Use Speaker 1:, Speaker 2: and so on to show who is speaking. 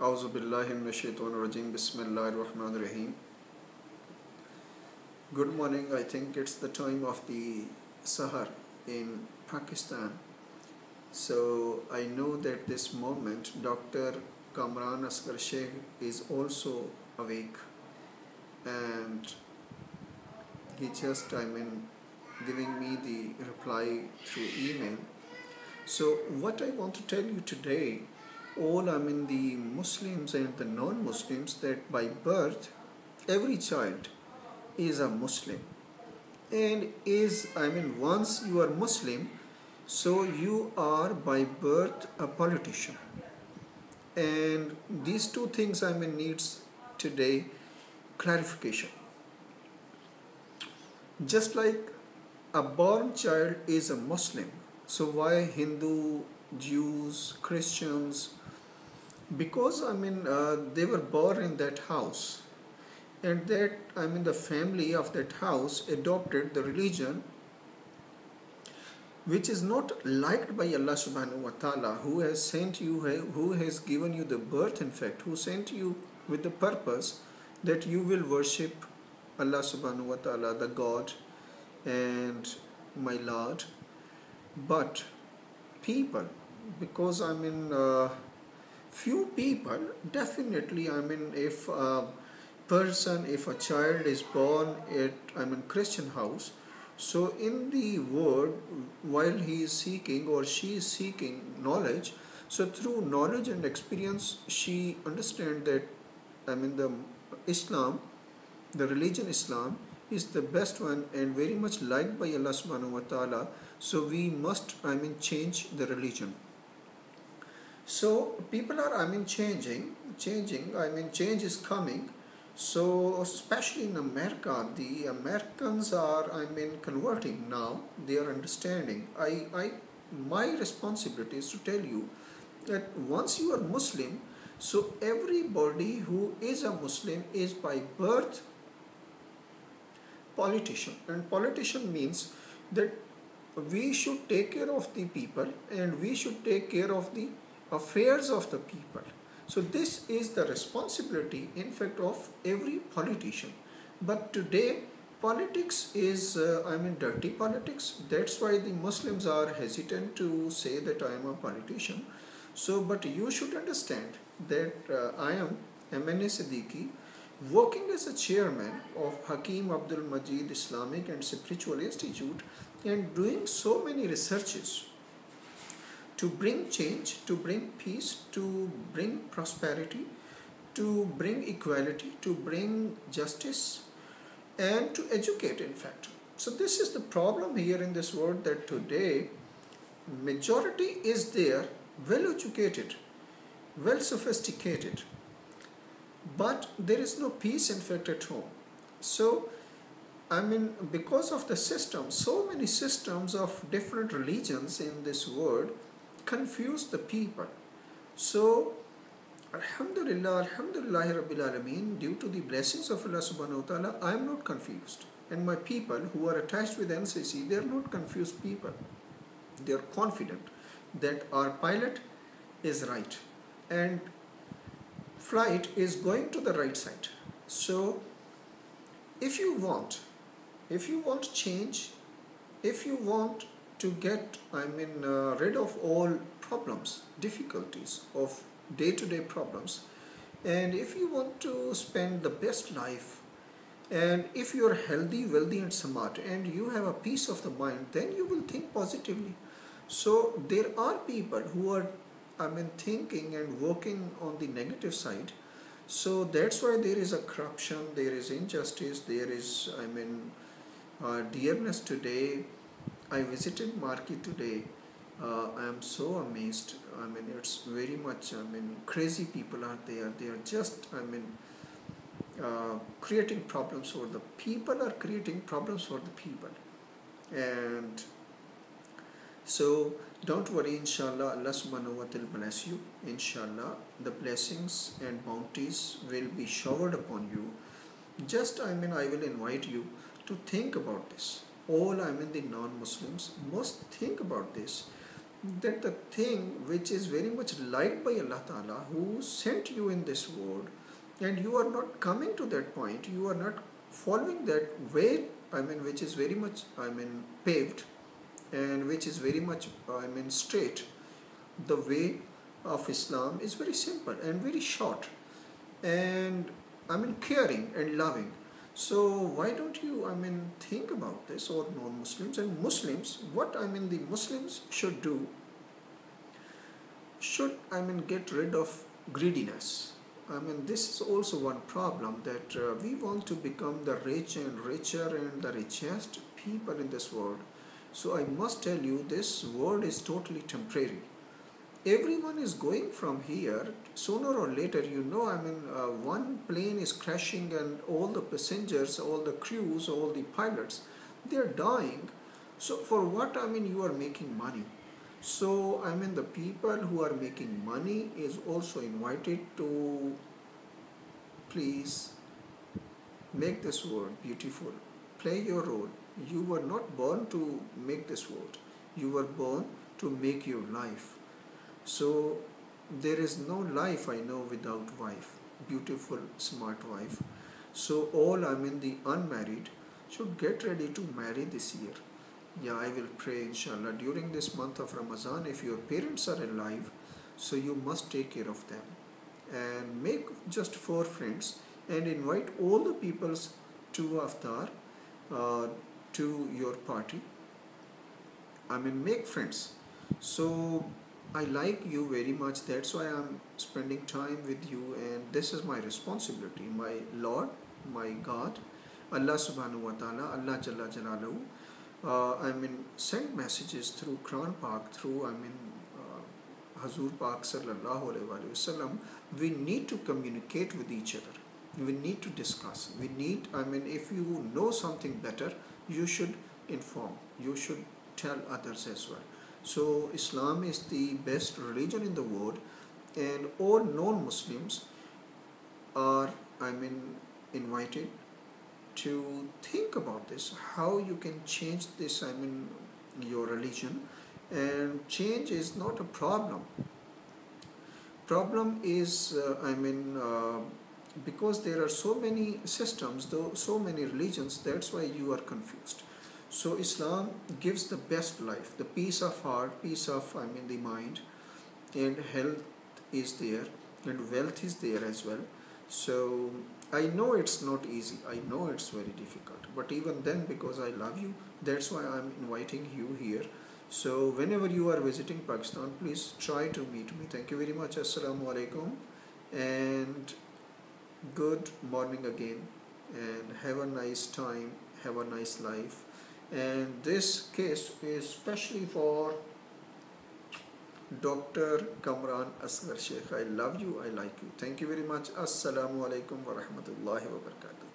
Speaker 1: Auzu billahi minash shaitanir rajim. Bismillahir rahmanir rahim. Good morning. I think it's the time of the Sahar in Pakistan. So I know that this moment Dr. Kamran Asghar Sheikh is also awake, and he just giving me the reply through email. So what I want to tell you today, all the Muslims and the non-Muslims, that by birth every child is a Muslim, and is once you are Muslim, so you are by birth a politician. And these two things needs today clarification. Just like a born child is a Muslim, so why Hindu, Jews, Christians? Because they were born in that house, and that the family of that house adopted the religion which is not liked by Allah subhanahu wa ta'ala, who has sent you, who has given you the birth, in fact, who sent you with the purpose that you will worship Allah subhanahu wa ta'ala, the God and my Lord. But people, because few people, definitely if a person, if a child is born at Christian house, so in the world, while he is seeking or she is seeking knowledge, so through knowledge and experience she understands that the Islam, the religion Islam, is the best one and very much liked by Allah subhanahu wa ta'ala. So we must change the religion. So people are changing, change is coming. So especially in America, the Americans are converting now. They are understanding. My responsibility is to tell you that once you are Muslim, so everybody who is a Muslim is by birth politician. And politician means that we should take care of the people and we should take care of the affairs of the people. So this is the responsibility, in fact, of every politician. But today politics is dirty politics. That's why the Muslims are hesitant to say that I am a politician. So but you should understand that I am MNA Siddiqui, working as a chairman of Hakim Abdul Majid Islamic and Spiritual Institute, and doing so many researches to bring change, to bring peace, to bring prosperity, to bring equality, to bring justice, and to educate, in fact. So this is the problem here in this world, that today majority is there, well educated, well sophisticated, but there is no peace, in fact, at home. So because of the system, so many systems of different religions in this world confuse the people. So Alhamdulillah, Alhamdulillahi Rabbil Alameen, due to the blessings of Allah subhanahu wa ta'ala, I am not confused. And my people who are attached with NCC, they are not confused people. They are confident that our pilot is right and flight is going to the right side. So if you want change, if you want to get rid of all problems, difficulties of day-to-day problems, and if you want to spend the best life, and if you are healthy, wealthy and smart, and you have a peace of the mind, then you will think positively. So there are people who are thinking and working on the negative side. So that's why there is a corruption, there is injustice, there is dearness today. I visited market today. I am so amazed. It's very much, crazy people are there. They are just, creating problems for the people, are creating problems for the people. And so don't worry, inshallah, Allah subhanahu wa ta'ala bless you. Inshallah, the blessings and bounties will be showered upon you. Just, I will invite you to think about this. All the non-Muslims must think about this, that the thing which is very much liked by Allah Ta'ala, who sent you in this world, and you are not coming to that point, you are not following that way, which is very much, paved, and which is very much, straight. The way of Islam is very simple and very short, and caring and loving. So why don't you think about this, or non-Muslims and Muslims? What the Muslims should do, should get rid of greediness. This is also one problem, that we want to become the rich and richer and the richest people in this world. So I must tell you, this world is totally temporary. Everyone is going from here. Sooner or later, one plane is crashing, and all the passengers, all the crews, all the pilots, they are dying. So for what you are making money? So the people who are making money is also invited to please make this world beautiful. Play your role. You were not born to make this world. You were born to make your life. So there is no life, I know, without wife. Beautiful, smart wife. So all the unmarried should get ready to marry this year. Yeah, I will pray inshallah during this month of Ramadan. If your parents are alive, so you must take care of them, and make just 4 friends and invite all the peoples to iftar, to your party. Make friends. So I like you very much. That's why I'm spending time with you, and this is my responsibility. My Lord, my God, Allah Subhanahu wa Taala, Allah Jalla Jalaluhu, send messages through Qur'an Pak, through Hazur Pak Sallallahu Alaihi Wasallam. We need to communicate with each other. We need to discuss. We need, if you know something better, you should inform. You should tell others as well. So Islam is the best religion in the world, and all non-Muslims are, invited to think about this, how you can change this, your religion. And change is not a problem. Problem is, because there are so many systems, though so many religions, that's why you are confused. So Islam gives the best life, the peace of heart, peace of the mind, and health is there, and wealth is there as well. So I know it's not easy, I know it's very difficult, but even then, because I love you, that's why I'm inviting you here. So whenever you are visiting Pakistan, please try to meet me. Thank you very much. Assalamu alaikum, and good morning again, and have a nice time, have a nice life. And this case is especially for Dr. Kamran Asghar Sheikh. I love you, I like you. Thank you very much. Assalamu alaikum wa rahmatullahi wa barakatuh.